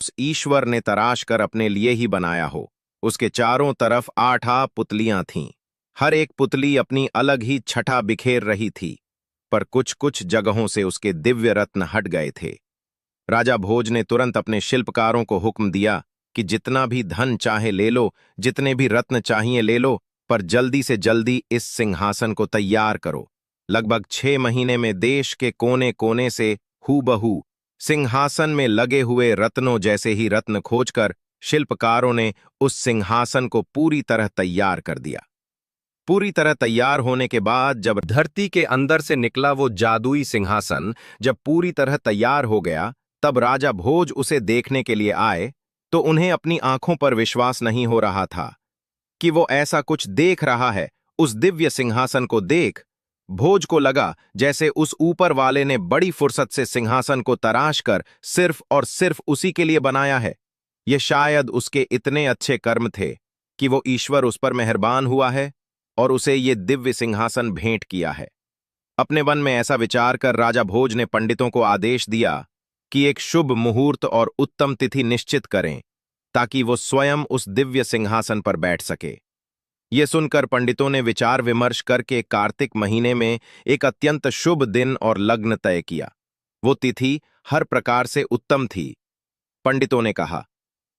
उस ईश्वर ने तराश कर अपने लिए ही बनाया हो। उसके चारों तरफ 8 पुतलियां थीं। हर एक पुतली अपनी अलग ही छटा बिखेर रही थी, पर कुछ कुछ जगहों से उसके दिव्य रत्न हट गए थे। राजा भोज ने तुरंत अपने शिल्पकारों को हुक्म दिया कि जितना भी धन चाहे ले लो, जितने भी रत्न चाहिए ले लो, पर जल्दी से जल्दी इस सिंहासन को तैयार करो। लगभग 6 महीने में देश के कोने कोने से हूबहू सिंहासन में लगे हुए रत्नों जैसे ही रत्न खोजकर शिल्पकारों ने उस सिंहासन को पूरी तरह तैयार कर दिया। पूरी तरह तैयार होने के बाद जब धरती के अंदर से निकला वो जादुई सिंहासन जब पूरी तरह तैयार हो गया, तब राजा भोज उसे देखने के लिए आए तो उन्हें अपनी आंखों पर विश्वास नहीं हो रहा था कि वो ऐसा कुछ देख रहा है। उस दिव्य सिंहासन को देख भोज को लगा जैसे उस ऊपर वाले ने बड़ी फुर्सत से सिंहासन को तराश कर सिर्फ और सिर्फ उसी के लिए बनाया है। ये शायद उसके इतने अच्छे कर्म थे कि वो ईश्वर उस पर मेहरबान हुआ है और उसे ये दिव्य सिंहासन भेंट किया है। अपने मन में ऐसा विचार कर राजा भोज ने पंडितों को आदेश दिया कि एक शुभ मुहूर्त और उत्तम तिथि निश्चित करें ताकि वो स्वयं उस दिव्य सिंहासन पर बैठ सके। ये सुनकर पंडितों ने विचार विमर्श करके कार्तिक महीने में एक अत्यंत शुभ दिन और लग्न तय किया। वो तिथि हर प्रकार से उत्तम थी। पंडितों ने कहा,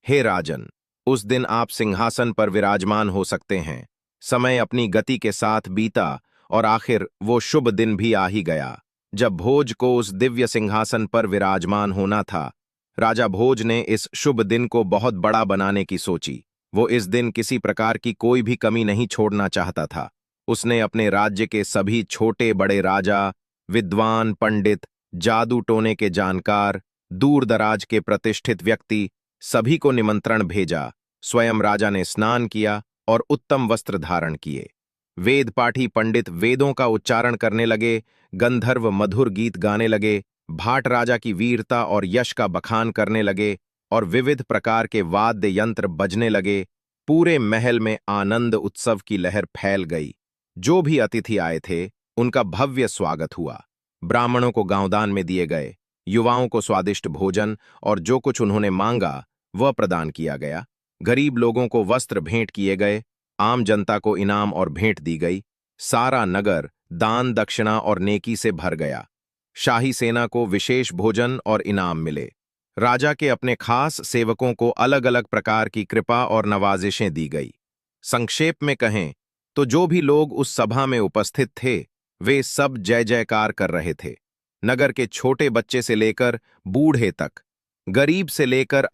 हे राजन, उस दिन आप सिंहासन पर विराजमान हो सकते हैं। समय अपनी गति के साथ बीता और आखिर वो शुभ दिन भी आ ही गया जब भोज को उस दिव्य सिंहासन पर विराजमान होना था। राजा भोज ने इस शुभ दिन को बहुत बड़ा बनाने की सोची। वो इस दिन किसी प्रकार की कोई भी कमी नहीं छोड़ना चाहता था। उसने अपने राज्य के सभी छोटे बड़े राजा, विद्वान, पंडित, जादू टोने के जानकार, दूर दराज के प्रतिष्ठित व्यक्ति सभी को निमंत्रण भेजा। स्वयं राजा ने स्नान किया और उत्तम वस्त्र धारण किए। वेद पाठी पंडित वेदों का उच्चारण करने लगे, गंधर्व मधुर गीत गाने लगे, भाट राजा की वीरता और यश का बखान करने लगे और विविध प्रकार के वाद्य यंत्र बजने लगे। पूरे महल में आनंद उत्सव की लहर फैल गई। जो भी अतिथि आए थे उनका भव्य स्वागत हुआ। ब्राह्मणों को गांवदान में दिए गए, युवाओं को स्वादिष्ट भोजन और जो कुछ उन्होंने मांगा वह प्रदान किया गया। गरीब लोगों को वस्त्र भेंट किए गए, आम जनता को इनाम और भेंट दी गई। सारा नगर दान दक्षिणा और नेकी से भर गया। शाही सेना को विशेष भोजन और इनाम मिले। राजा के अपने खास सेवकों को अलग अलग प्रकार की कृपा और नवाजिशें दी गई। संक्षेप में कहें तो जो भी लोग उस सभा में उपस्थित थे वे सब जय जयकार कर रहे थे। नगर के छोटे बच्चे से लेकर बूढ़े तक, गरीब से लेकर